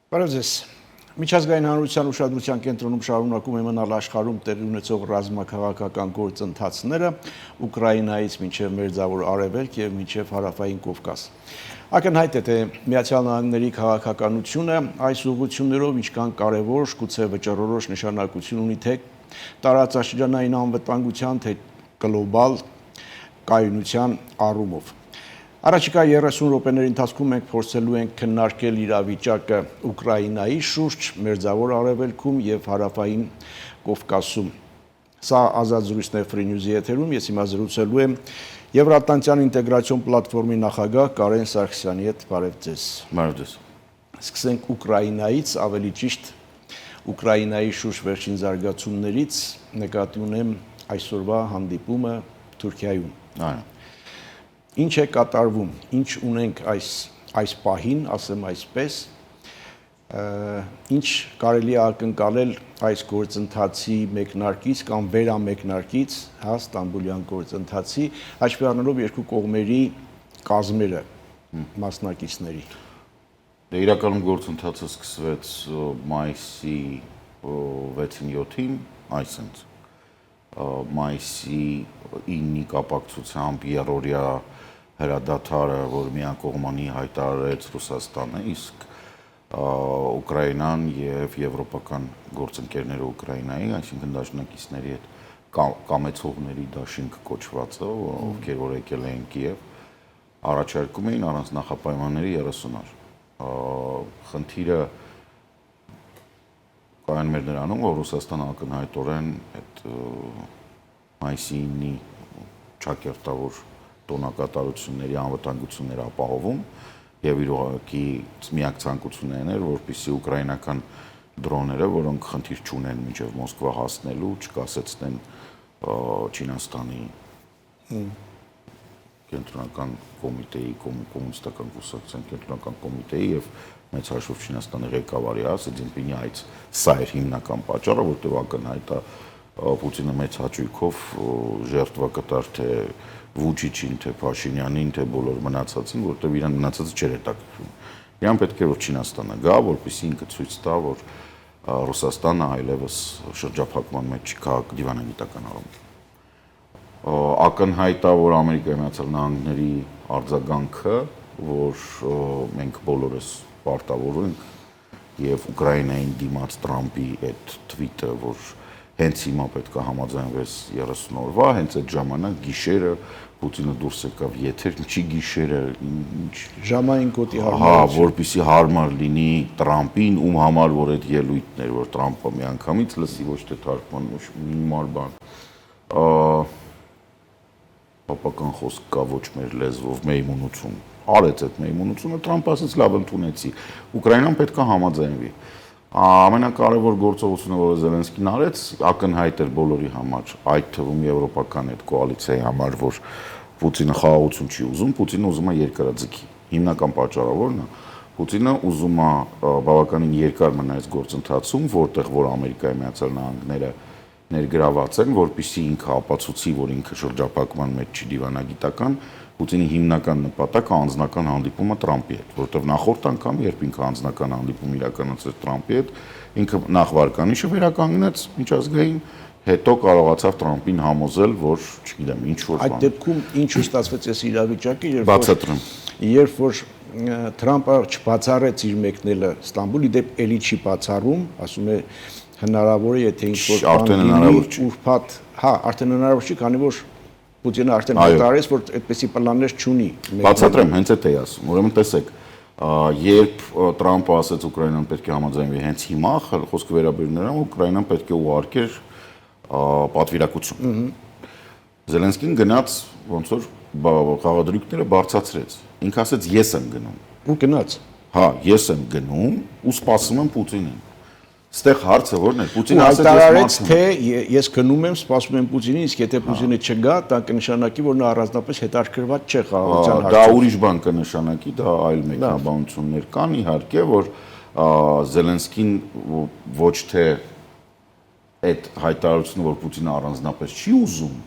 Բարև ձեզ։ Միջազգային հանրության ուշադրության կենտրոնում շարունակում է մնալ աշխարհում տեղի ունեցող ռազմաքաղաքական գործընթացները Ուկրաինայից մինչև Մերձավոր Արևելք եւ մինչև Հարավային Կովկաս։ Ակնհայտ է, թե Միացյալ Նահանգների քաղաքականությունը այս ուղղություններով ինչքան կարևոր, գուցե վճռորոշ նշանակություն ունի թե տարածաշրջանային անվտանգության, թե գլոբալ կայունության առումով։ Առաջիկա 30 րոպեների ընթացքում մենք փորձելու ենք քննարկել իրավիճակը Ուկրաինայի շուրջ, Մերձավոր Արևելքում եւ Հարավային Կովկասում։ Սա ազատ զրույցն է Free News-ի եթերում, ես հիմա զրուցելու եմ Եվրատլանտյան ինտեգրացիոն պլատֆորմի նախագահ Կարեն Սարգսյանի հետ։ Բարև ձեզ։ Բարև ձեզ։ Սկսենք Ուկրաինայից, ավելի ճիշտ Ուկրաինայի շուրջ վերջին զարգացումներից, նկատի ունեմ այսօրվա հանդիպումը Թուրքիայում։ Այո։ Ինչ է կատարվում, ինչ ունենք այս պահին, ասեմ այսպես, ինչ կարելի է ակնկալել այս գործընթացի մեկնարկից կամ վերամեկնարկից, հա, Ստամբուլյան գործընթացի, հաշվի առնելով երկու կողմերի կազմերը մասնակիցների։ Դե իրականում գործընթացը սկսվեց մայիսի 6-ին 7-ին, այսինքն մայիսի 9-ի կապակցությամբ երրորդյա հրադադարը, որ միակողմանի հայտարարեց Ռուսաստանը, իսկ Ուկրաինան եւ եվրոպական գործընկերները Ուկրաինայի, այսինքն դաշնակիցների հետ կամեցողների դաշինք կոչվածը, ովքեր որ եկել էին Կիև, առաջարկում էին առանց նախապայմանների 30 օր։ Խնդիրը կայանում էր նրանում, որ Ռուսաստանը ակնհայտորեն այդ մայիսի 9-ի ճակերտավոր տոնակատարությունների անվտանգությունները ապահովում եւ իր ուղղակի միակ ցանկությունն էր, որպեսզի ուկրաինական դրոնները, որոնք խնդիր չունեն մինչեւ Մոսկվա հասնելու, չկասեցնեն Չինաստանի կենտրոնական կոմիտեի, կոմունիստական կուսակցության կենտրոնական կոմիտեի եւ մեծ հաշվով Չինաստանի ղեկավարի Սի Ցզինպինի այց սա էր հիմնական պատճառը, որտեղ ակնհայտ է Պուտինը մեծ հաճույքով ժերտվա կտար թե Վուչիչին, թե Փաշինյանին, թե բոլոր մնացածին, որտեղ իրան մնացածը չէր հետաքրքրում։ Իրան պետք է որ Չինաստանը գա, որպեսզի ինքը ցույց տա, որ Ռուսաստանը այլևս շրջափակման մեջ չկա դիվանագիտական առումով։ Ակնհայտ է, որ Ամերիկայի Միացյալ Նահանգների արձագանքը, որ մենք բոլորս պարտավոր ենք եւ Ուկրաինային դիմաց Տրամպի այդ թվիտը, որ հենց հիմա պետք է համաձայնվես 30 օրվա, հենց այդ ժամանակ գիշերը Պուտինը դուրս եկավ եթեր, ինչի գիշերը, ինչ ժամային գոտի հարմար։ Հա, որպեսզի հարմար լինի Տրամպին, ում համար որ այդ ելույթն էր, որ Տրամպը միանգամից լսի, ոչ թե թարգման, ոչ մինիմալ բան։ Պապական խոսք կա ոչ մեր լեզվով, մեյմունություն։ Արեց այդ մեյմունությունը, Տրամպը ասաց լավ ընդունեցի։ Ուկրաինան պետք է համաձայնվի։ Ամենակարևոր գործողությունը, որը Զելենսկին արեց, ակնհայտ էր բոլորի համար, այդ թվում եվրոպական այդ կոալիցիայի համար, որ Պուտինը խաղաղություն չի ուզում, Պուտինը ուզում է երկարաձգի։ Հիմնական պատճառը որն է։ Պուտինը ուզում է բավականին երկար մնա այս գործընթացում, որտեղ որ Ամերիկայի Միացյալ Նահանգները ներգրաված են, որպեսզի ինքը ապացուցի, որ ինքը շրջափակման մեջ չի դիվանագիտական, Պուտինի հիմնական նպատակը անձնական հանդիպումը Տրամպի հետ, որտեղ նախորդ անգամ, երբ ինքը անձնական հանդիպում իրականացրեց Տրամպի հետ, ինքը նախ վարկանիշը վերականգնեց միջազգային, հետո կարողացավ Տրամպին համոզել, որ, չգիտեմ, ինչ որ Այդ դեպքում ինչու ստացվեց այս իրավիճակը, երբ որ Տրամպը չբացառեց իր մեկնելը Ստամբուլ, իդեպ էլի չի բացառում, ասում է հնարավոր է, եթե ինչ-որ արդեն հնարավոր չի։ Ուրբաթ, հա, արդեն հնարավոր չի, քանի որ Պուտինը արդեն հայտարարեց, որ այդպեսի պլաններ չունի։ Բացատրեմ, հենց այդ է ասում։ Ուրեմն տեսեք, երբ Տրամպը ասաց Ուկրաինան պետք է համաձայնվի հենց հիմա, խոսքը վերաբերում նրան, Ուկրաինան պետք է ուղարկեր պատվիրակություն։ Զելենսկին գնաց, ոնց որ խաղադրույքները բարձրացրեց։ Ինքը ասաց ես եմ գնում։ Ու գնաց։ Հա, ես եմ գնում ու սպասում եմ Պուտինին։ Ստեղ հարցը ո՞րն է։ Պուտինը հայտարարեց, թե ես գնում եմ, սպասում եմ Պուտինին, իսկ եթե Պուտինը չգա, դա կնշանակի, որ նա առանձնապես հետաքրքրված չէ խաղաղության հարցում։ Դա ուրիշ բան կնշանակի, դա այլ մեկնաբանություններ կան, իհարկե, որ Զելենսկին ոչ թե այդ հայտարարությունը, որ Պուտինը առանձնապես չի ուզում,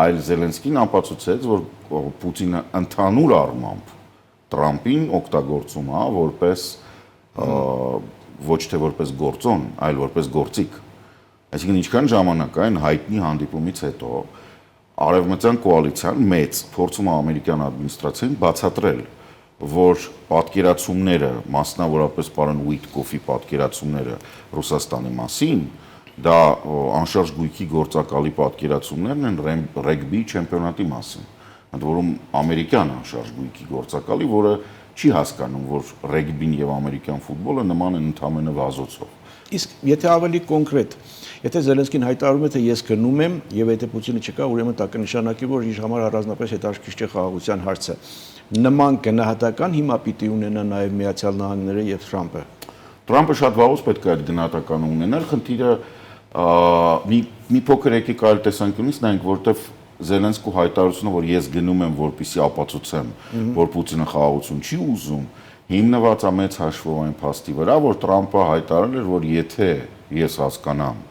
այլ Զելենսկին ապացուցեց, որ Պուտինը ընդհանուր առմամբ Տրամպին օգտագործում է որպես ոչ թե որպես գործոն, այլ որպես գործիք։ Այսինքն ինչքան ժամանակ այն հայտնի հանդիպումից հետո արևմտյան կոալիցիան մեծ փորձում է ամերիկյան ադմինիստրացիային բացատրել, որ պատկերացումները, մասնավորապես պարոն Ուիտկոֆի պատկերացումները Ռուսաստանի մասին, դա անշարժ գույքի գործակալի պատկերացումներն են ռեգբի չեմպիոնատի մասին, ընդ որում ամերիկյան անշարժ գույքի գործակալի, որը չի հասկանում, որ ռեգբին եւ ամերիկյան ֆուտբոլը նման են ընդհանրապես վազոցով։ Իսկ եթե ավելի կոնկրետ, եթե Զելենսկին հայտարարում է, թե ես գնում եմ եւ եթե Պուտինը չկա, ուրեմն դա կնշանակի, որ իր համար առանձնապես հետաքրքիր չէ խաղաղության հարցը։ Նման գնահատական հիմա պիտի ունենա նաեւ Միացյալ Նահանգները եւ Թրամփը։ Թրամփը շատ վաղուց պետք է այդ գնահատականը ունենալ, խնդիրը մի փոքր եկեք այլ տեսանկյունից նայենք, որտեվ Զելենսկու հայտարարությունը, որ ես գնում եմ, որպեսզի ապացուցեմ, որ Պուտինը խաղաղություն չի ուզում, հիմնված է մեծ հաշվով այն փաստի վրա, որ Թրամփը հայտարարել էր, որ եթե ես հասկանամ,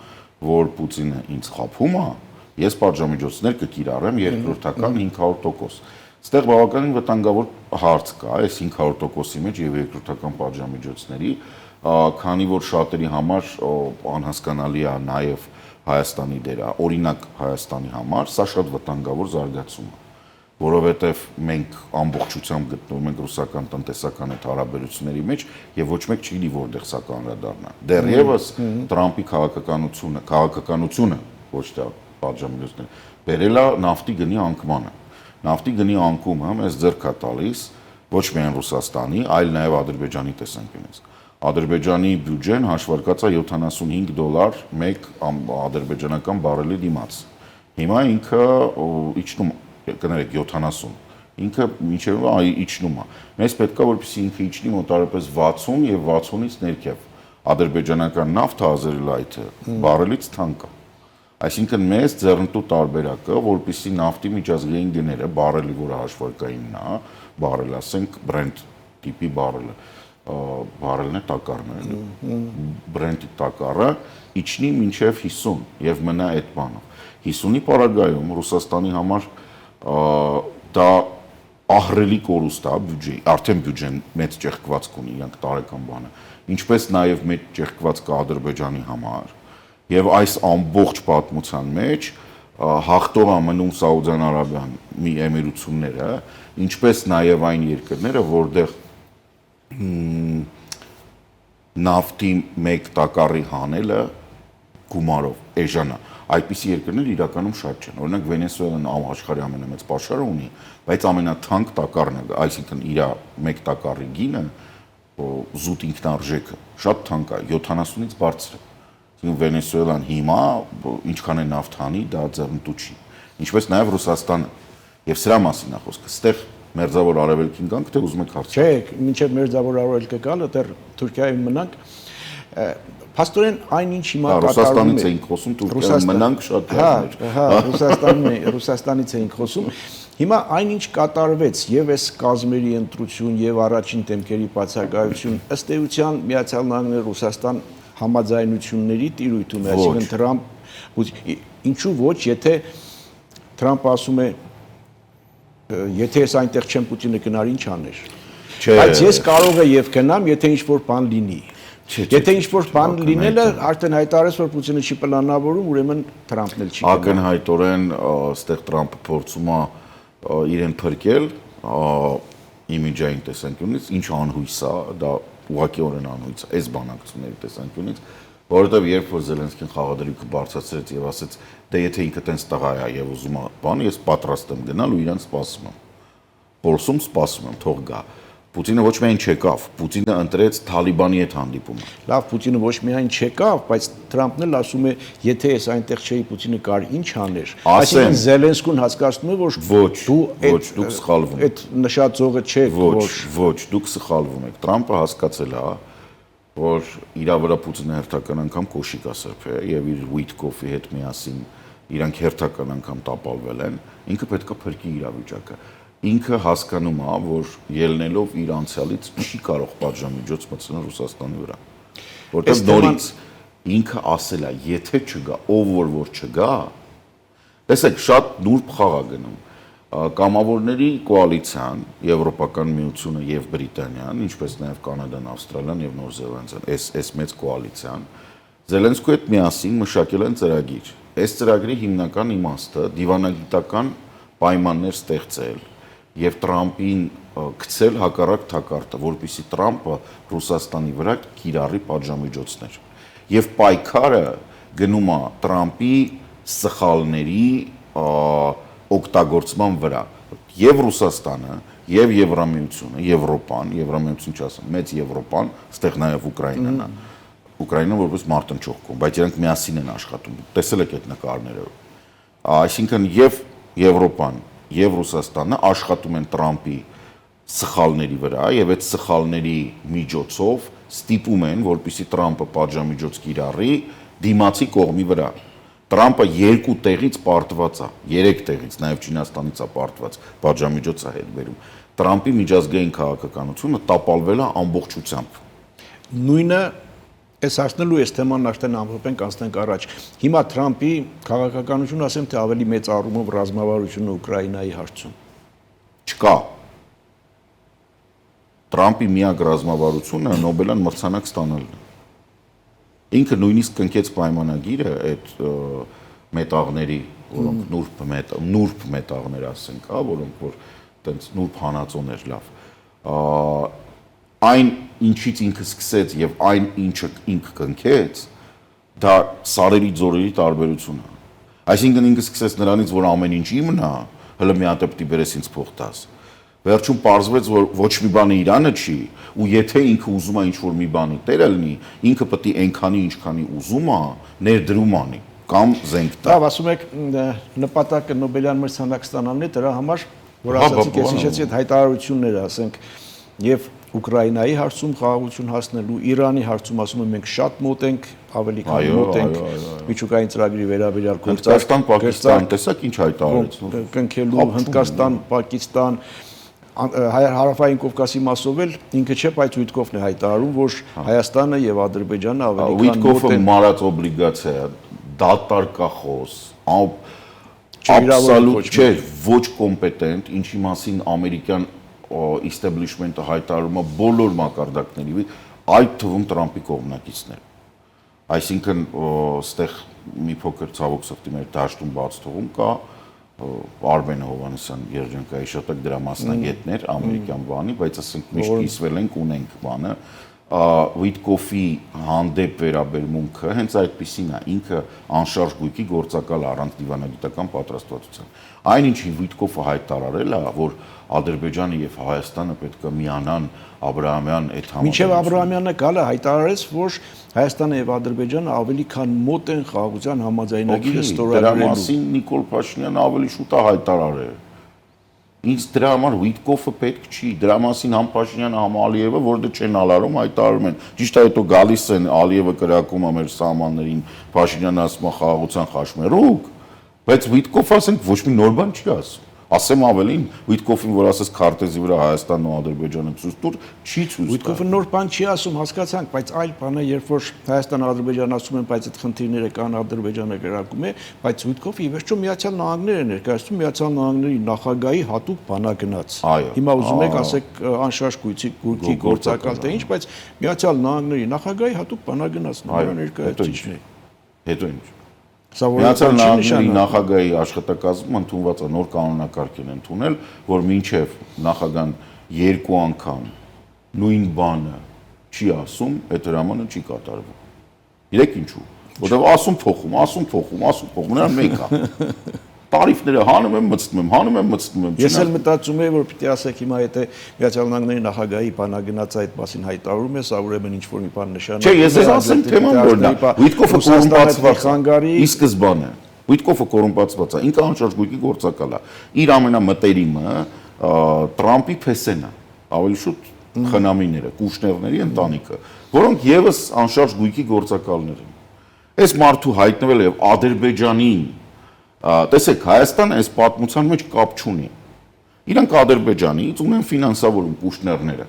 որ Պուտինը ինձ խաբում է, ես պատժամիջոցներ կկիրառեմ երկրորդական 500%։ Այստեղ բավականին վտանգավոր հարց կա, այս 500%-ի մեջ եւ երկրորդական պատժամիջոցների, քանի որ շատերի համար անհասկանալի է նաեւ Հայաստանի դերը, օրինակ Հայաստանի համար, սա շատ վտանգավոր զարգացում է, որովհետև մենք ամբողջությամբ գտնվում ենք ռուսական տնտեսական այդ հարաբերությունների մեջ եւ ոչ մեկ չի գիտի որտեղ սա կանրադառնա։ Դեռևս Թրամփի քաղաքականությունը, ոչ թե պատժամիջոցները, բերել է նավթի գնի անկմանը։ Նավթի գնի անկումը մեզ ձեռք է տալիս ոչ միայն Ռուսաստանի, այլ նաեւ Ադրբեջանի տեսանկյունից։ Ադրբեջանի բյուջեն հաշվարկած է $75 մեկ ադրբեջանական բարելի դիմաց։ Հիմա ինքը իջնում, կներեք 70, ինքը մինչև իջնում է։ Մեզ պետք է որպեսզի ինքը իջնի մոտավորապես 60 եւ 60-ից ներքև։ Ադրբեջանական նավթը Ազերիլայթը բարելից թանկ է։ Այսինքն մեզ ձեռնտու տարբերակը, որպեսզի նավթի միջազգային գները բարելի, որը հաշվարկայինն է, բարել, ասենք Brent տիպի բարելը, բարելն է տակառն է, Brent-ի տակառը իջնի մինչև 50 եւ մնա այդ բանը։ 50-ի պարագայում Ռուսաստանի համար դա ահռելի կորուստ է բյուջեի, արդեն բյուջեն մեծ ճեղքվածք ունի, իրանք տարեկան բանը, ինչպես նաեւ մեծ ճեղքված կա Ադրբեջանի համար։ Եվ այս ամբողջ պատմության մեջ հաղթող է մնում Սաուդյան Արաբիան, մի էմիրությունները, ինչպես նաև այն երկրները, որտեղ նավթի մեկ տակառի հանելը գումարով էժանա։ Այդպիսի երկրներ իրականում շատ չեն։ Օրինակ Վենեսուելան աշխարհի ամենամեծ պաշարը ունի, բայց ամենաթանկ տակառն է, այսինքն իր մեկ տակառի գինը զուտ ինքնարժեքը շատ թանկ է, 70-ից բարձր է։ Վենեսուելան հիմա ինչքան է նավթ հանի, դա ձեռնտու չի։ Ինչպես նաև Ռուսաստանը։ Եվ սրա մասին է խոսքը։ Այստեղ մերձավոր արևելքին գանք, թե ուզում եք հարցնել։ Չէ, մինչև մերձավոր արևելքը գալը դեռ Թուրքիայում մնանք։ Փաստորեն այնինչ հիմա կատարվում է։ Ռուսաստանից էինք խոսում, Թուրքիայում մնանք շատ լավ։ Ռուսաստանից էինք խոսում։ Հիմա այնինչ կատարվեց եւ այս կազմերի ընտրություն եւ առաջին դեմքերի բացակայություն, ըստ էության Միացյալ Նահանգները Ռուսաստան համաձայնությունների տիրույթում է, այսինքն Թրամփ, ինչու ոչ, եթե Թրամփը ասում է, եթե ես այնտեղ չեմ, Պուտինը գնար ինչ աներ։ Բայց ես կարող եմ եւ գնամ, եթե ինչ-որ բան լինի։ Եթե ինչ-որ բան լինելը արդեն հայտարարեց, որ Պուտինը չի պլանավորում, ուրեմն Թրամփն էլ չի գնա։ Ակնհայտորեն այստեղ Թրամփը փորձում է իրեն փրկել իմիջային տեսանկյունից, ինչ անհույս է, դա ուղղակիորեն անհույս է, այս բանակցությունների տեսանկյունից, որովհետև երբ որ Զելենսկին խաղադրույքը բարձրացրեց եւ ասեց, դե եթե ինքը տենց տղա է եւ ուզում է բան, ես պատրաստ եմ գնալ ու իրան սպասում եմ։ Փորձում սպասում եմ, թող գա։ Պուտինը ոչ միայն չեկավ, Պուտինը ընտրեց Թալիբանի հետ հանդիպումը։ Լավ, Պուտինը ոչ միայն չեկավ, բայց Թրամփն էլ ասում է, եթե ես այնտեղ չէի, Պուտինը կար ինչ աներ։ Այսինքն Զելենսկուն հասկացնում է, որ դուք սխալվում եք։ Այդ նշածողը չեք, ոչ, դուք սխալվում եք։ Թրամփը հասկացել է, որ իր վրա Պուտինը հերթական անգամ կոշիկ է սրբել եւ իր Ուիտկոֆի հետ միասին իրանք հերթական անգամ տապալվել են, ինքը պետք է փրկի իրավիճակը։ Ինքը հասկանում է, որ ելնելով իր անցյալից չի կարող պատժամիջոց մտցնել Ռուսաստանի վրա։ Որտեղ նորից ինքը ասել է, եթե չգա, ով որ չգա, տեսեք, շատ նուրբ խաղ է գնում։ կամավորների կոալիցիան, Եվրոպական միությունը եւ Բրիտանիան, ինչպես նաեւ Կանադան, Ավստրալիան եւ Նոր Զելանդիան, այս մեծ կոալիցիան Զելենսկու հետ միասին մշակել են ծրագիր։ Այս ծրագրի հիմնական իմաստը դիվանագիտական պայմաններ ստեղծել եւ Տրամպին գցել հակառակ թակարդը, որպեսզի Տրամպը Ռուսաստանի վրա կիրառի պատժամիջոցներ։ Եվ պայքարը գնում է Տրամպի սխալների օգտագործման վրա եւ Ռուսաստանը եւ Եվրամիությունը, Եվրոպան, Եվրամիություն չասեմ, մեծ Եվրոպան, այստեղ նաեւ Ուկրաինան է։ Ուկրաինան որպես մարտնչող կողմ, բայց իրենք միասին են աշխատում։ Տեսել եք այդ նկարները։ Այսինքն եւ Եվրոպան եւ Ռուսաստանը աշխատում են Տրամպի սխալների վրա եւ այդ սխալների միջոցով ստիպում են, որպեսզի Տրամպը պատժամիջոց կիրառի դիմացի կողմի վրա։ Տրամպը 2 տեղից պարտված է, 3 տեղից, նաև Չինաստանից է պարտված, պատժամիջոց է հետ բերում։ Տրամպի միջազգային քաղաքականությունը տապալվել է ամբողջությամբ։ Նույնը այս հասնելու այս թեման արդեն ամփոփենք անցնենք առաջ։ Հիմա Թրամփի քաղաքականությունը ասեմ թե ավելի մեծ առումով ռազմավարությունը Ուկրաինայի հարցում չկա։ Տրամպի միակ ռազմավարությունը Նոբելյան մրցանակ ստանալն է։ Ինքը նույնիսկ կնքեց պայմանագիրը այդ մետաղների, որոնք նուրբ մետաղներ ասենք, հա, որոնք որ տենց նուրբ հանածոներ լավ։ Այն ինչից ինքը սկսեց եւ այն ինչը ինքը կնքեց, դա սարերի ձորերի տարբերություն է։ Այսինքն ինքը սկսեց նրանից, որ ամեն ինչ իմն է, հələ մի հատ պետք է բերես ինձ փող տաս։ Վերջում պարզվեց, որ ոչ մի բանը Իրանը չի, ու եթե ինքը ուզում է ինչ-որ մի բանի տերը լինի, ինքը պետք է այնքանի ինչքանի ուզում է, ներդրում անի կամ զենք տա։ Լավ, ասում եք նպատակը Նոբելյան մրցանակ ստանալն է, դրա համար, որ ասացիք, ես հիշեցի այդ հայտարարությունները, ասենք, եւ Ուկրաինայի հարցում խաղաղություն հասնելու, Իրանի հարցում ասում եմ մենք շատ մոտ ենք, ավելի քան մոտ ենք միջուկային ծրագրի վերաբերյալ Հնդկաստան, Պակիստան, տեսակ ինչ հայտարարեց կնքելու Հնդկաստան, Պակիստան, Հարավային Կովկասի մասով էլ ինքը չէ, բայց Ուիտկոֆն է հայտարարում, որ Հայաստանը եւ Ադրբեջանը ավելի քան մոտ են։ Ուիտկոֆը մարած օբլիգացիա, դատարկախոս, աբսոլյուտ չէ, ոչ կոմպետենտ, ինչի մասին ամերիկյան establishment-ը հայտարարում է բոլոր մակարդակների, այդ թվում Տրամպի կողմնակիցներ։ Այսինքն, այստեղ մի փոքր ցավոք սրտի մեր դաշտում բաց թողում կա Արմեն Հովհաննիսյան երջանկայի շտակ դրա մասնագետներ ամերիկյան բանի, բայց ասենք միշտ կիսվել ենք ունենք բանը, Ուիտկոֆի հանդեպ վերաբերմունքը հենց այդպեսին է, ինքը անշարժ գույքի գործակալ առանց դիվանագիտական պատրաստվածության։ Այնինչ Ուիտկոֆը հայտարարել է, որ Ադրբեջանը եւ Հայաստանը պետք է միանան Աբրահամյան այդ համաձայնությունը։ Մինչև Աբրահամյանը գալը հայտարարեց, որ Հայաստանը եւ Ադրբեջանը ավելի քան մոտ են խաղաղության համաձայնագիրը ստորագրելու։ Դրա մասին Նիկոլ Փաշինյանը ավելի շուտ է հայտարարել։ Ինչ դրա համար Ուիտկոֆը պետք չի, դրա մասին համ Փաշինյանը, համ Ալիևը, որ դե չեն ալարում, հայտարարում են։ Ճիշտ է, հետո գալիս են Ալիևը կրակում է մեր սահմաններին, Փաշինյանը ասում է խաղաղության խաչմերուկ, բայց Ուիտկոֆը ասենք ոչ մի նոր բան չի ասում։ Ասեմ ավելին, Ուիտկոֆին, որ ասես քարտեզի վրա Հայաստանն ու Ադրբեջանը ցույց տուր, չի ցույց տա։ Ուիտկոֆը նոր բան չի ասում, հասկացանք, բայց այլ բան է, երբ որ Հայաստանը Ադրբեջանը ասում են, բայց այդ խնդիրները կան, Ադրբեջանը գրակում է, բայց Ուիտկոֆը ի վերջո Միացյալ Նահանգները ներկայացնում Միացյալ Նահանգների նախագահի հատուկ բանագնաց։ Հիմա ուզում եք ասեք անշարժ գույքի գործակալ թե ինչ, բայց Միացյալ Նահանգների նախագահի հատուկ բանագնաց նրա ներկայացուցիչն է։ Հետո ինչ։ Միացյալ Նահանգների նախագահի աշխատակազմում ընդունված է նոր կանոնակարգ են ընդունել, որ մինչև նախագահան 2 անգամ նույն բանը չի ասում, այդ հրամանը չի կատարվում։ Իրեք ինչու։ Որտեղ ասում փոխում, նրան մեկ է։ Տարիֆները հանում եմ, մտցնում եմ։ Ես էլ մտածում եմ, որ պիտի ասեք հիմա եթե Միացյալ Նահանգների նախագահի բանագնաց այդ մասին հայտարարում է, սա ուրեմն ինչ-որ մի բան նշանակում է։ Չէ, ես ասեմ թեման որն է։ Ուիտկոֆը կոռումպացված է։ Ի սկզբանե Ուիտկոֆը կոռումպացված է, ինքը անշարժ գույքի գործակալ է։ Իր ամենամտերիմը Տրամպի փեսեն է, ավելի շուտ խնամիները, Կուշներների ընտանիքը, որոնք եւս անշարժ գույքի գործակալներ են։ Այս մարդու հայտնվել է Ադրբեջանին տեսեք, Հայաստանը այս պատմության մեջ կապ չունի։ Իրանք Ադրբեջանից ունեն ֆինանսավորում Կուշներները։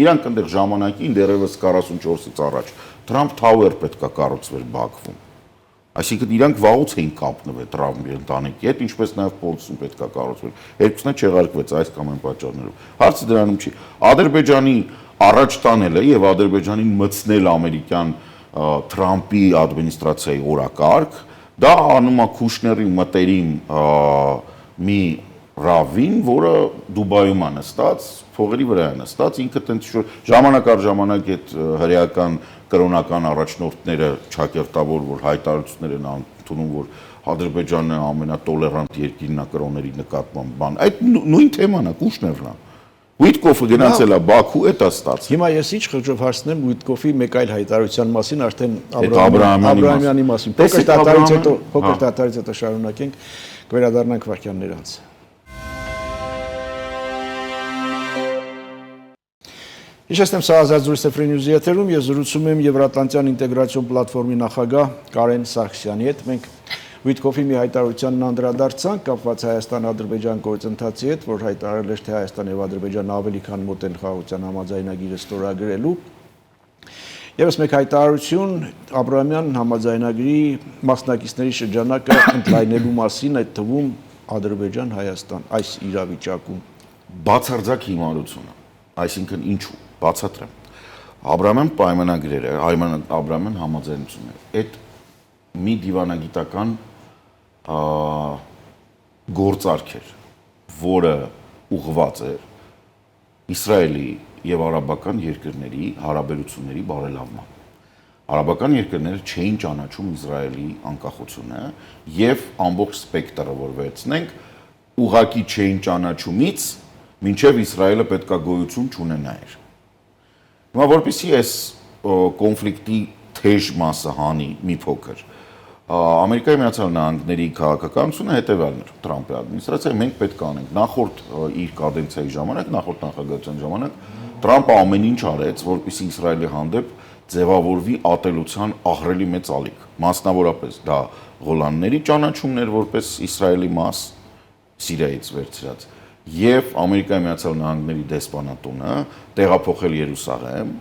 Իրանք այնտեղ ժամանակին դեռևս 44-ից առաջ Trump Tower պետքա կառուցվեր Բաքվում։ Այսինքն իրանք վաղուց էին կապնվել Տրամպի ընտանիքի հետ, ինչպես նաև փորձում պետք է կառուցվել։ Երկուսն էլ չեղարկվեց այս կամ այն պատճառներով։ Հարցը դրանում չի։ Ադրբեջանի առաջ տանելը եւ Ադրբեջանին մտցնել ամերիկյան Տրամպի ադմինիստրացիայի օրակարգ, դա անում է Քուշների մտերիմ մի Ռավին, որը Դուբայում է նստած, փողերի վրա է նստած, ինքը տենց ժամանակ առ ժամանակ այդ հրեական կրոնական առաջնորդները ճակերտավոր, որ հայտարարություններ են ընդունում, որ Ադրբեջանն է ամենատոլերանտ երկիրն է կրոնների նկատմամբ բան։ Այդ նույն թեման է, Կուշներն է։ Ուիտկոֆը գնացել է Բաքու, այդ է ստացել։ Հիմա ես ինչ խղճով հարցնեմ Ուիտկոֆի մեկ այլ հայտարարության մասին, արդեն Աբրահամյանի մասին։ Փոքր դատարից հետո շարունակենք, կվերադառնանք վարքյաններ անց։ Հիշեցնեմ, սա Ազատ զրույցը Free News-ի եթերում, ես զրուցում եմ Եվրատլանտյան ինտեգրացիոն պլատֆորմի նախագահ Կարեն Սարգսյանի հետ։ Մենք Ուիտկոֆի մի հայտարարությանն անդրադարձանք կապված Հայաստան-Ադրբեջան գործընթացի հետ, որ հայտարարել էր, թե Հայաստան եւ Ադրբեջանն ավելի քան մոտ են խաղաղության համաձայնագիրը ստորագրելու։ Եվս մեկ հայտարարություն Աբրահամյան համաձայնագրի մասնակիցների շրջանակը ընդլայնելու մասին, այդ թվում Ադրբեջան-Հայաստան այս իրավիճակում բացարձակ հիմարությունը, այսինքն ինչու, բացատրեմ։ Աբրահամյան պայմանագրերը, Աբրահամյան համաձայնությունները, այդ մի դիվանագիտական գործարք էր, որը ուղղված էր Իսրայելի եւ արաբական երկրների հարաբերությունների բարելավման։ Արաբական երկրները չէին ճանաչում Իսրայելի անկախությունը եւ ամբողջ սպեկտրը, որ վերցնենք, ուղղակի չէին ճանաչումից մինչեւ Իսրայելը պետքա գոյություն չունենար։ Հիմա որպեսզի այս կոնֆլիկտի թեժ մասը հանի մի փոքր Ամերիկայի Միացյալ Նահանգների քաղաքականությունը հետևյալն էր Տրամպի ադմինիստրացիայի մենք պետք է անենք նախորդ իր կադենցիայի ժամանակ նախորդ նախագահության ժամանակ Տրամպը ամեն ինչ արեց որպեսզի Իսրայելի հանդեպ ձևավորվի ատելության ահռելի մեծ ալիք մասնավորապես դա Գոլանների ճանաչումներ որպես Իսրայելի մաս Սիրիայից վերցրած եւ Ամերիկայի Միացյալ Նահանգների դեսպանատունը տեղափոխել Երուսաղեմ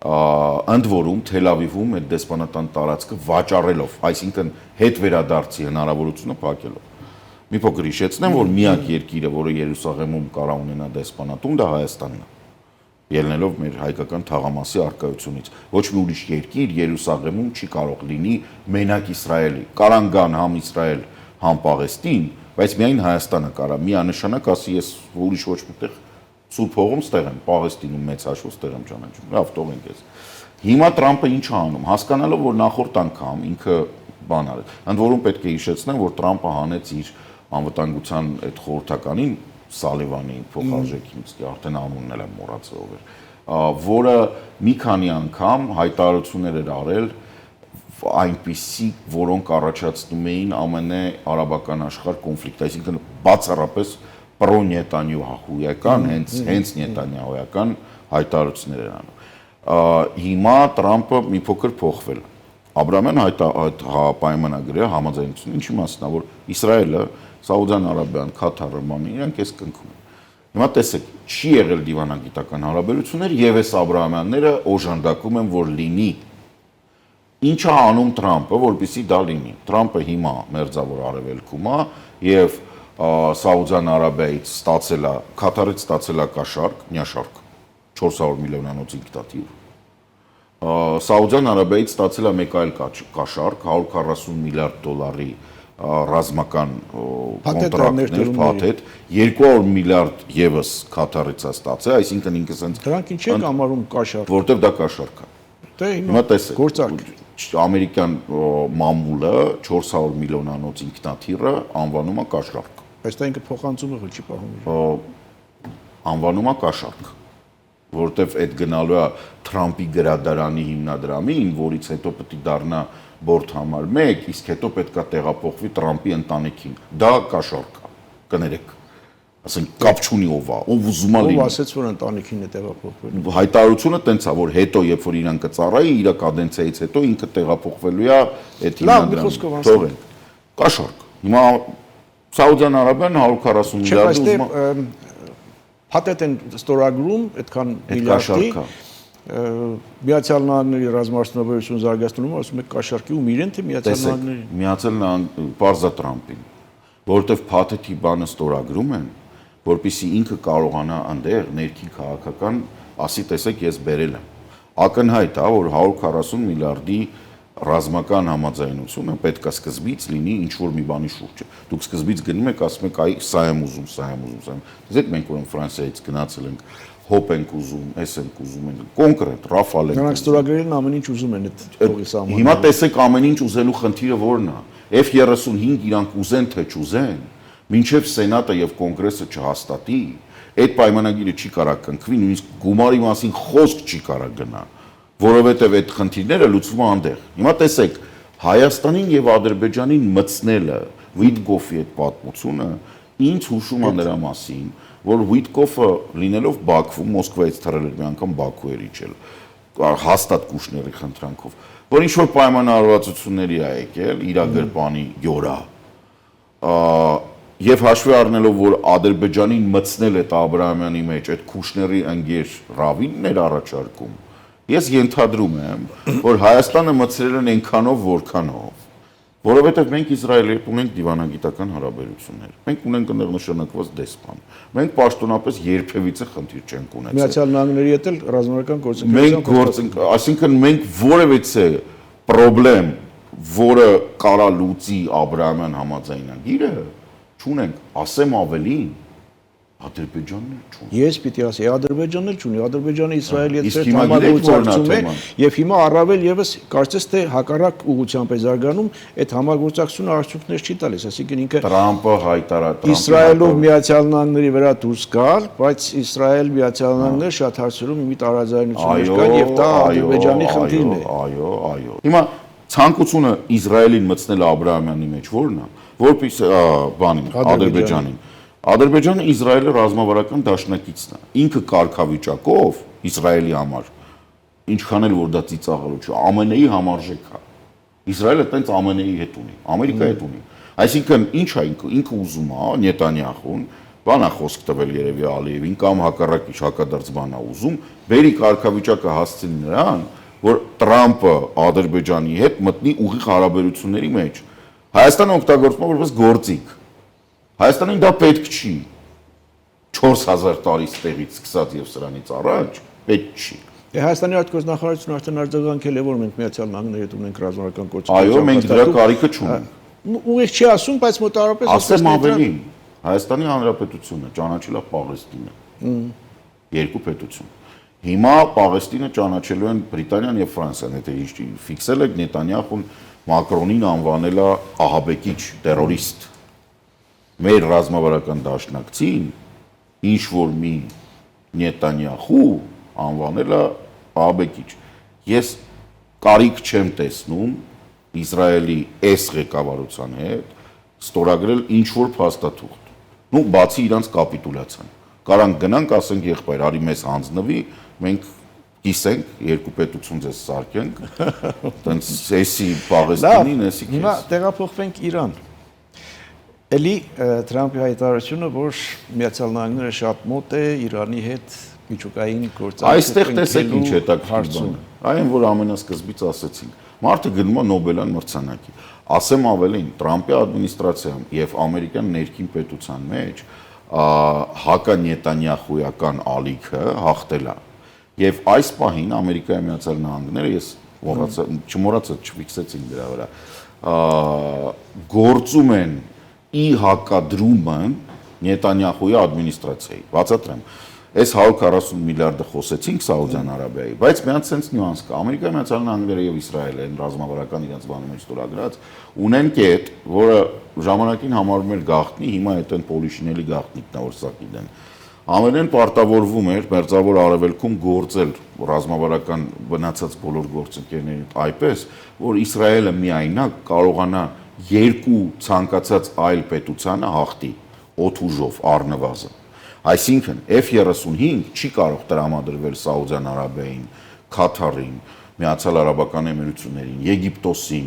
ընդ որում Թել Ավիվում այդ դեսպանատան տարածքը վաճառելով, այսինքն հետ վերադարձի հնարավորությունը փակելով։ Մի փոքր հիշեցնեմ, որ միակ երկիրը, որը Երուսաղեմում կարա ունենա դեսպանատուն, դա Հայաստանն է։ Ելնելով մեր հայկական թաղամասի արկայությունից։ Ոչ մի ուրիշ երկիր Երուսաղեմում չի կարող լինի մենակ Իսրայելի։ Կարան գան համ Իսրայել, համ Պաղեստին, բայց միայն Հայաստանը կարա միանշանակ ասի ես ուրիշ ոչ միտեղ Սուրբ հողում ստեղ եմ, Պաղեստինում մեծ հաշվով ստեղ եմ ճանաչում։ Լավ, թողենք ես։ Հիմա Տրամպը ինչ է անում, հասկանալով, որ նախորդ անգամ ինքը բան արեց։ Ընդ որում պետք է հիշեցնեմ, որ Տրամպը հանեց իր անվտանգության այդ խորհրդականին Սալիվանի փոխարժեքին, արդեն անունն էլ եմ մոռացել ով էր, որը մի քանի անգամ հայտարարություններ էր արել այնպիսի, որոնք առաջացնում էին ԱՄՆ արաբական աշխարհ կոնֆլիկտ, այսինքն բացառապես պրո-Նետանյահույական, հենց Նետանյահույական հայտարարություններ են անում։ Հիմա Տրամպը մի փոքր փոխվել։ Աբրահամյան պայմանագրերը համաձայնությունը ինչի մասն է, որ Իսրայելը, Սաուդյան Արաբիան, Քաթարը, իրանք էս կնքում են։ Հիմա տեսեք, չի եղել դիվանագիտական հարաբերություններ եւ այս Աբրահամյանները օժանդակում են, որ լինի։ Ինչ է անում Տրամպը, որպեսզի դա լինի։ Տրամպը հիմա մերձավոր արևելքում է եւ Սաուդյան Արաբիայից ստացել է, Քաթարից ստացել է կաշառք, նյաշարք 400 միլիոնանոց ինքնաթիռ։ Սաուդյան Արաբիայից ստացել է մեկ այլ կաշառք 140 միլիարդ դոլարի ռազմական կոնտրակտներ, փաթեթ, 200 միլիարդ եւս Քաթարից է ստացել, այսինքն ինքը sense Դրանք ինչ են համարում կաշառք։ Որտեւ դա կաշառք է։ Դե հիմա տեսեք, գործարք ամերիկյան մամուլը 400 միլիոնանոց ինքնաթիռը անվանում է կաշառք։ Բայց դա ինքը փոխանցումը չի պահում։ Անվանում է կաշառք, որտեվ այդ գնալու է Թրամպի գրադարանի հիմնադրամին, որից հետո պետք է դառնա բորդ համար 1, իսկ հետո պետք է տեղափոխվի Տրամպի ընտանիքին։ Դա կաշառք է, կներեք։ Ասենք կապ չունի ով ուզում է լինի։ Ով ասեց, որ ընտանիքին է տեղափոխվել։ Հայտարարությունը տենց է, որ հետո երբ որ իրան կծառայի, իր կադենցիայից հետո ինքը տեղափոխվելու է այդ հիմնադրամին։ Թողենք։ Կաշառք։ Հիմա Սաուդյան Արաբիան 140 միլիարդ ուզում փաթեթ են ստորագրում այդքան միլիարդի Միացյալ Նահանգների ռազմարտունաբերություն զարգացնում ասում եք կաշառքի ու իրեն թե Միացյալ Նահանգների Միացյալ Նահանգների Պարզա Տրամպին, որովհետև փաթեթի բանը ստորագրում են, որպեսզի ինքը կարողանա այնտեղ ներքին քաղաքական ասի տեսեք ես բերել եմ։ Ակնհայտ է, որ 140 միլիարդի ռազմական համաձայնությունը պետք է սկզբից լինի ինչ որ մի բանի շուրջը։ Դուք սկզբից գնում եք, ասում եք, այ սա եմ ուզում, սա եմ ուզում։ Տեսեք, մենք որ Ֆրանսիայից գնացել ենք, հոպ ենք ուզում, էս ենք ուզում, կոնկրետ, Ռաֆալ ենք։ Նրանք ստորագրելն ամեն ինչ ուզում են այդ փողի սահմանը։ Հիմա տեսեք ամեն ինչ ուզելու խնդիրը որն է։ F-35 իրանք ուզեն թե չուզեն, մինչև Սենատը եւ Կոնգրեսը չհաստատի, այդ պայմանագիրը չի կարող կնքվի, նույնիսկ գումարի մասին խոսք չի կարող գնա, որովհետեւ այդ խնդիրները լուծվում են այնտեղ։ Հիմա տեսեք, Հայաստանին եւ Ադրբեջանին մտցնելը Վիտկոֆի այդ պատմությունը ինձ հուշում է նրա մասին, որ Վիտկոֆը լինելով Բաքվում, Մոսկվայից թռել էր մի անգամ Բաքու էր իջել, հաստատ Կուշների խնդրանքով, որ ինչ որ պայմանավորվածությունների է եկել իրագրպանի յորա, եւ հաշվի առնելով, որ Ադրբեջանին մտցնել այդ Աբրահամյանի մեջ այդ Կուշների ընկեր Ռավինն էր առաջարկում, ես ենթադրում եմ, որ Հայաստանը մտցրել են այնքանով, որքանով, որովհետև մենք Իսրայելի հետ ունենք դիվանագիտական հարաբերություններ, մենք ունենք այնտեղ նշանակված դեսպան, մենք պաշտոնապես երբևիցե խնդիր չենք ունեցել։ Միացյալ Նահանգների հետ էլ ռազմական գործընկերություն, այսինքն մենք որևիցե պրոբլեմ, որը կարա լուծի Աբրահամյան համաձայնագիրը, չունենք, ասեմ ավելին, Ադրբեջանն էլ չունի։ Ես պիտի ասեի, Ադրբեջանն էլ չունի, Ադրբեջանը Իսրայելի հետ Իսկ համագործակցում է եւ հիմա առավել եւս կարծես թե հակառակ ուղղությամբ է զարգանում, այդ համագործակցությունը արդյունքներ չի տալիս, այսինքն ինքը Տրամպը հայտարարել Իսրայելով Միացյալ Նահանգների վրա դուրս գալ, բայց Իսրայել Միացյալ Նահանգները շատ հարցերում մի տարաձայնություններ կան եւ դա Ադրբեջանի խնդիրն է։ Այո։ Հիմա ցանկությունը Իսրայելին մտցնել Աբրահամյանի մեջ ո՞րն է, որպես բանին Ադրբեջանին։ Ադրբեջանը Իսրայելի ռազմավարական դաշնակիցն է։ Ինքը կարգավիճակով Իսրայելի համար ինչքան էլ որ դա ծիծաղալու չէ, ԱՄՆ-ի համարժեք է։ Իսրայելը տենց ԱՄՆ-ի հետ ունի, Ամերիկայի հետ ունի։ Այսինքն ինչ է ինքը ուզում է Նետանյախուն, բանա խոսք տվել երևի Ալիևին կամ հակառակ հակադարձ բանա ուզում, բերի կարգավիճակը հասցնի նրան, որ Տրամպը Ադրբեջանի հետ մտնի ուղիղ հարաբերությունների մեջ։ Հայաստանը օգտագործում է որպես գործիք։ Հայաստանին դա պետք չի 4000 տարի ստեղից սկսած եւ սրանից առաջ պետք չի։ Հայաստանի արտգործնախարարությունը արդեն արձագանքել է, որ մենք Միացյալ Նահանգների հետ ունենք ռազմական գործընկերություն։ Այո, մենք դրա կարիքը չունենք։ Ուղիղ չի ասում, բայց մոտավորապես ասեմ ավելին, Հայաստանի Հանրապետությունը ճանաչել է Պաղեստինը։ Երկու պետություն։ Հիմա Պաղեստինը ճանաչելու են Բրիտանիան եւ Ֆրանսիան, եթե ֆիքսել եք Նետանյախուն Մակրոնին անվանել է ահաբեկիչ, տերորիստ։ Մեր ռազմավարական դաշնակցին ինչ որ մի Նետանյախու անվանել է ահաբեկիչ։ Ես կարիք չեմ տեսնում Իսրայելի այս ղեկավարության հետ ստորագրել ինչ որ փաստաթուղթ։ Նու բացի իրանց կապիտուլյացիան։ Կարանք գնանք, ասենք եղբայր, արի մեզ հանձնվի, մենք կիսենք, երկու պետություն ձեզ սարքենք, տենց էսի Պաղեստինին, էսի քեզ։ Հիմա տեղափոխվենք Իրան։ Էլի Թրամփի հայտարարությունը, որ Միացյալ Նահանգները շատ մոտ է Իրանի հետ միջուկային գործընկերություն։ Այստեղ տեսեք ինչ հետաքրքիր բան։ Այն որ ամենասկզբից ասեցինք։ Մարդը գնում է Նոբելյան մրցանակի։ Ասեմ ավելին, Տրամփի ադմինիստրացիայում եւ ամերիկյան ներքին պետության մեջ հակա-նետանյախույական ալիքը հաղթել է։ Եվ այս պահին Ամերիկայի Միացյալ Նահանգները, ես չմոռացա, չֆիքսեցին դրա վրա, գործում են ի հակադրումը Նետանյախուի ադմինիստրացիայի։ Բացատրեմ։ Այս 140 միլիարդը խոսեցինք Սաուդյան Արաբիայի, բայց միած sense նյուանս կա։ Ամերիկայի Միացյալ Նահանգները եւ Իսրայելը են ռազմավարական իրենց բանում մեջ ստորագրած, ունեն կետ, որը ժամանակին համարվում էր գաղտնի, հիմա այդ են պոլիշինելի գաղտնիքն է, որ սա գիտեն։ Ամենեն պարտավորվում էր Մերձավոր Արևելքում գործել ռազմավարական բնացած բոլոր գործընկերներին այպես, որ Իսրայելը միայնակ կարողանա երկու ցանկացած այլ պետությանը հաղթի օդուժով առնվազն։ Այսինքն F-35 չի կարող տրամադրվել Սաուդյան Արաբիային, Քաթարին, Միացյալ Արաբական Էմիրություններին, Եգիպտոսին,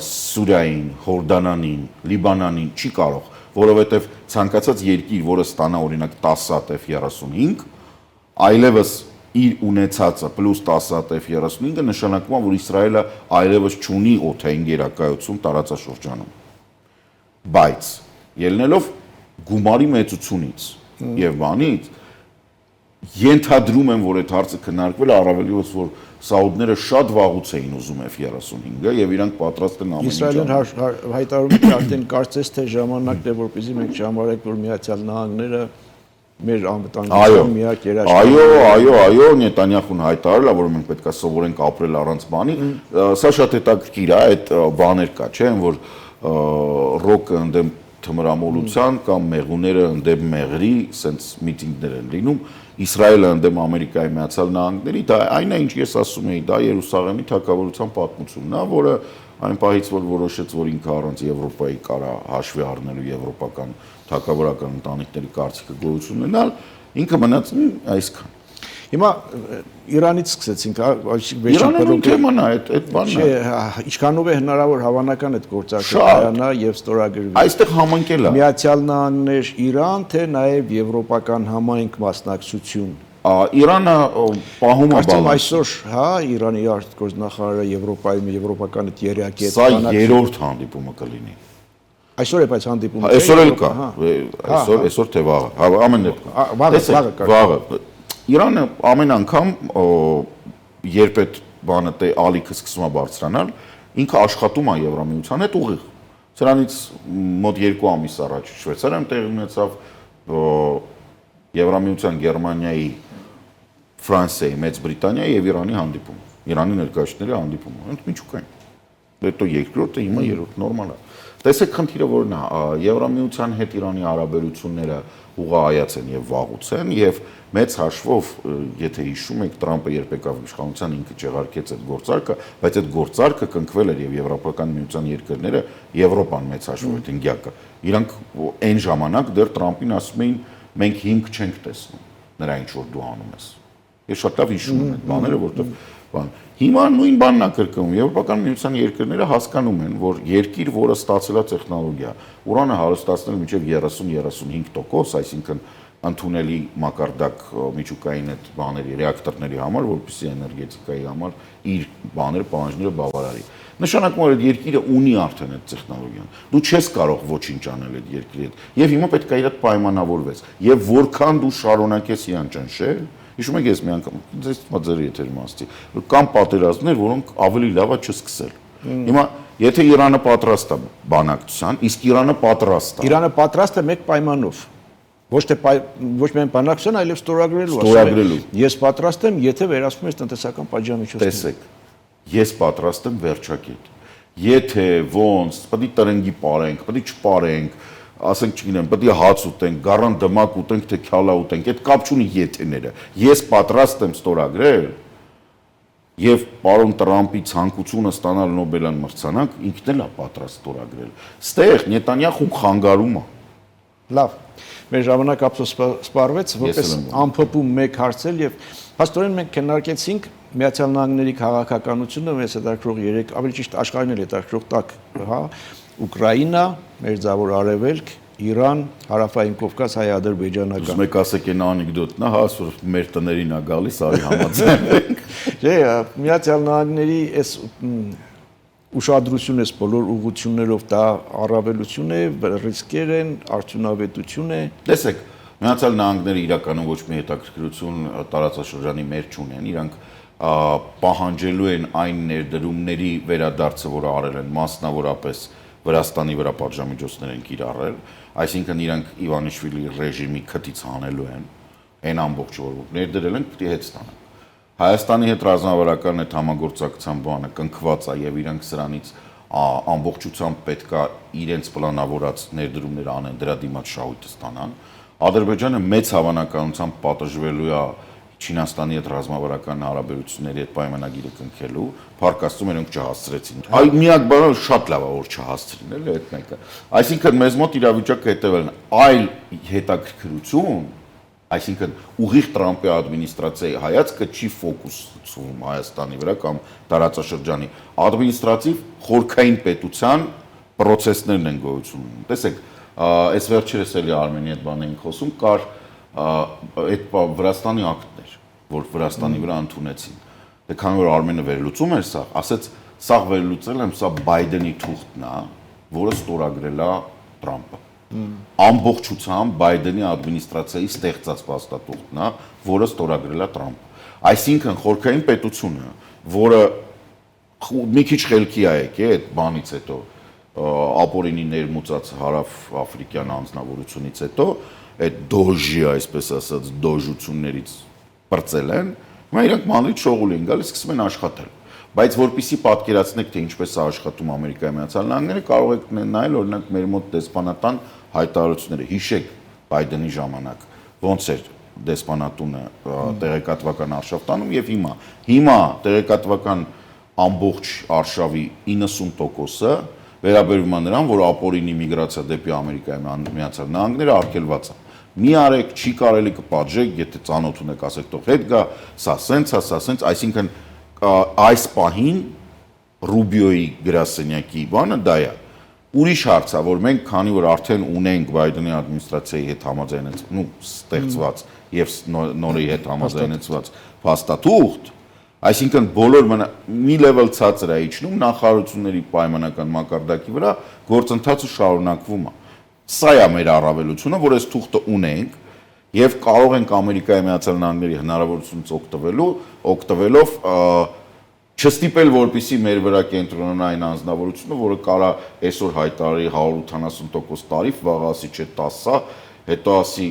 Սուրիային, Հորդանանին, Լիբանանին չի կարող, որովհետև ցանկացած երկիր, որը ստանա օրինակ 10 հատ F-35, այլևս իր ունեցածը պլյուս 10-35-ը նշանակում է, որ Իսրայելը այլևս չունի օդային գերակայություն տարածաշրջանում։ Բայց ելնելով գումարի մեծությունից եւ բանից ենթադրում եմ, որ այդ հարցը քննարկվել է առավելիως, որ սաուդները շատ վաղուց էին ուզում F-35-ը եւ իրանք պատրաստ են ամեն ինչ։ Իսրայելն հայտարարում է արդեն կարծես թե ժամանակն է, որպեսզի մենք չհամարենք, որ Միացյալ Նահանգները մեր անվտանգության միակ երաշխավորը։ Այո, Նետանյախուն հայտարարել է, որ մենք պետք է սովորենք ապրել առանց բանի։ Սա շատ հետաքրքիր է, այդ բաներ կա, չէ՞, որ ռոկը ընդդեմ թմրամոլության կամ մեղուները ընդդեմ մեղրի, սենց միտինգներ են լինում։ Իսրայելը ընդդեմ Ամերիկայի Միացյալ Նահանգների, դա այն է, ինչ ես ասում էի, դա Երուսաղեմի թագավորության պատմությունն է, որը այն պահից, որ որոշեց, որ ինքը առանց Եվրոպայի կարա հաշվի առնելու եվրոպական թագավորական ընտանիքների կարծիքը գոյություն ունենալ, ինքը մնաց այսքան։ Հիմա Իրանից սկսեցինք, Իրանը թեման է, այդ բանն է։ Ինչքանով է հնարավոր հավանական այդ գործարքը կայանա եւ ստորագրվի։ Այստեղ համընկել է։ Միացյալ Նահանգներ, Իրան, թե նաեւ եվրոպական համայնք մասնակցություն։ Իրանը պահում է բալանս։ Այսօր, հա, Իրանի արտգործնախարարը Եվրոպայում եվրոպական այդ երակի հետ բանակցություն։ Սա երրորդ հանդիպումը կլինի։ Այսօր է բայց հանդիպումը։ Այսօր էլ կա։ Այսօր թե վաղը։ Ամեն դեպքում։ Վաղը։ Իրանը ամեն անգամ երբ այդ բանը ալիքը սկսում է բարձրանալ, ինքը աշխատում է Եվրամիության հետ ուղիղ։ Սրանից մոտ 2 ամիս առաջ Շվեյցարիայում տեղի ունեցավ Եվրամիության, Գերմանիայի, Ֆրանսիայի, Մեծ Բրիտանիայի եւ Իրանի հանդիպում։ Իրանի ներկայացուցիչների հանդիպում։ Այդ միջուկային։ Հետո երկրորդը, հիմա երրորդ նորմալ է։ Տեսեք խնդիրը որն է, Եվրամիության հետ Իրանի հարաբերությունները ուղղայաց են եւ վաղուց են եւ մեծ հաշվով, եթե հիշում եք, Տրամպը երբ եկավ իշխանության ինքը չեղարկեց այդ գործարքը, բայց այդ գործարքը կնքվել էր եւ Եվրոպական միության երկրները Եվրոպան մեծ հաշվով այդ ինգյակը։ Իրանք այն ժամանակ դեռ Տրամպին ասում էին մենք հիմք չենք տեսնում նրա ինչ որ դու անում ես։ Ես շատ լավ հիշում եմ այդ բաները, որտեղ բան։ Հիմա նույն բանն է կրկնում։ Եվրոպական միության երկրները հասկանում են, որ երկիր, որը ստացել է տեխնոլոգիա, ուրանը հարստացնել մինչև 30-35%, այսինքն ընդունելի մակարդակ միջուկային այդ բաների, ռեակտորների համար, որպեսզի էներգետիկայի համար իր բաները, պահանջները բավարարի։ Նշանակում է, որ երկիրը ունի արդեն այդ տեխնոլոգիան։ Դու չես կարող ոչինչ անել այդ երկրի հետ։ Եվ հիմա պետք է իր հետ պայմանավորվես։ Եվ որքան դու շարունակես իրան ճնշել, հիշում եք ես մի անգամ ձեզ ձեր եթերում ասացի, որ կան պատերազմներ, որոնք ավելի լավ է չսկսել։ Հիմա եթե Իրանը պատրաստ է բանակցության, իսկ Իրանը պատրաստ է։ Իրանը պատրաստ է մեկ պայմանով։ Ոչ միայն բանակցության, այլև ստորագրելու։ Ես պատրաստ եմ, եթե վերահսկում ես տնտեսական պատժամիջոցները։ Տեսեք, ես պատրաստ եմ վերջակետ։ Եթե ոնց, պետք է տրենգի պարենք, պետք է չպարենք, ասենք չգիտեմ, պետք է հաց ուտենք, գառան դմակ ուտենք, թե քյալա ուտենք, այդ կապ չունի եթեները։ Ես պատրաստ եմ ստորագրել եւ պարոն Տրամպի ցանկությունը ստանալ Նոբելյան մրցանակ ինքն էլ է պատրաստ ստորագրել։ Ստեղ Նետանյախուն խանգարում է։ Լավ։ Մեր ժամանակ ափսոս սպառվեց, որպես ամփոփում մեկ հարցել եւ հաստորեն մենք քննարկեցինք Միացյալ Նահանգների քաղաքականությունը, մեզ հետաքրող 3, ավելի ճիշտ աշխարհին էլ հետաքրող տակ, հա, Ուկրաինա, Մերձավոր Արևելք, Իրան, Հարավային Կովկաս, հայ-ադրբեջանական։ Ուզում եք ասեք այն անեկդոտն է, հա, որ մեր տներին է գալիս, արի համաձայնենք։ Չէ, Միացյալ Նահանգների այս ուշադրությունն է բոլոր ուղղություններով, դա առավելություն է, ռիսկեր են, արդյունավետություն է։ Տեսեք, Միացյալ Նահանգները իրականում ոչ մի հետաքրքրություն տարածաշրջանի մեր չունեն, իրանք պահանջելու են այն ներդրումների վերադարձը, որը արել են մասնավորապես Վրաստանի վրա պատժամիջոցներ են կիրառել, այսինքն իրանք Իվանիշվիլի ռեժիմի քթից հանելու են, այն ամբողջը որ ներդրել են, պետք է հետ ստանան։ Հայաստանի հետ ռազմավարական այդ համագործակցության բանը կնքված է եւ իրանք սրանից ամբողջությամբ պետքա իրենց պլանավորած ներդրումներ անեն, դրա դիմաց շահույթը ստանան։ Ադրբեջանը մեծ հավանականությամբ պատժվելու է Չինաստանի հետ ռազմավարական հարաբերությունների հետ պայմանագիրը կնքելու, փառք Աստծո իրենք չհասցրեցին։ Այ միակ բանը շատ լավ է որ չհասցրին, էլի այդ մեկը։ Այսինքն մեզ մոտ իրավիճակը հետևելն այլ հետաքրքրություն, այսինքն ուղիղ Տրամպի ադմինիստրացիայի հայացքը չի ֆոկուսվում Հայաստանի վրա կամ տարածաշրջանի։ Ադմինիստրատիվ խորքային պետության process-ներն են գոյություն ունենում։ Տեսեք, այս վերջերս էլի Արմենիայի հետ բան էինք խոսում, կար այդ Վրաստանի ակտներ, որ Վրաստանի վրա ընդունեցին։ Դե քանի որ Արմենը վերլուծում էր սա, ասեց, սա վերլուծել եմ, սա Բայդենի թուղթն է, որը ստորագրել է Թրամփը։ Ամբողջությամբ Բայդենի ադմինիստրացիայի ստեղծած փաստաթուղթն է, որը ստորագրել է Թրամփը։ Այսինքն խորհրդային պետությունը, որը մի քիչ խելքի է եկել այդ բանից հետո, ապօրինի ներմուծած հարավ-աֆրիկյան անձնավորությունից հետո, այդ դոժի, այսպես ասած, դոժություններից բրծել են, հիմա իրանք մանրից շողուլ են գալիս, սկսում են աշխատել։ Բայց որpիսի պատկերացնեք, թե ինչպես է աշխատում Ամերիկայի Միացյալ Նահանգները, կարող եք նայել օրինակ մեր մոտ դեսպանատան հայտարարությունները։ Հիշեք Բայդենի ժամանակ ոնց էր դեսպանատունը տեղեկատվական արշավ տանում եւ հիմա տեղեկատվական ամբողջ արշավի 90%-ը վերաբերում է նրան, որ ապօրինի միգրացիա դեպի Ամերիկայի Միացյալ Նահանգները արգելված է։ Մի արեք, չի կարելի կպատժեք, եթե ծանոթ ունեք, ասեք թող հետ գա, սա սենց, այսինքն այս պահին Ռուբիոյի գրասենյակի բանը դա է։ Ուրիշ հարց է, որ մենք քանի որ արդեն ունենք Բայդենի ադմինիստրացիայի հետ ստեղծված եւ նորի հետ համաձայնեցված փաստաթուղթ, այսինքն բոլոր մի level ցածր է իջնում նախարարությունների պայմանական մակարդակի վրա գործընթացը շարունակվում է։ Սա է մեր առավելությունը, որ այս թուղթը ունենք եւ կարող ենք Ամերիկայի Միացյալ Նահանգների հնարավորությունից օգտվելով չստիպել, որպեսզի մեր վրա կենտրոնանա այն անձնավորությունը, որը կարա այսօր հայտարարի 180% տարիֆ, վաղ ասի չէ 10-ա, հետո ասի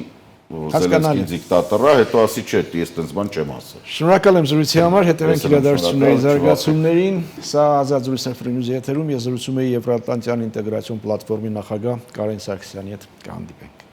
Զելենսկին դիկտատոր է, հետո ասի չէ, ես տենց բան չեմ ասել։ Շնորհակալ եմ զրույցի համար, հետևենք իրադարձությունների զարգացումներին։ Սա Ազատ զրույցն է Free News եթերում, ես զրուցում եի Եվրատլանտյան ինտեգրացիոն պլատֆորմի նախագահ Կարեն Սարգսյանի հետ, կհանդիպենք։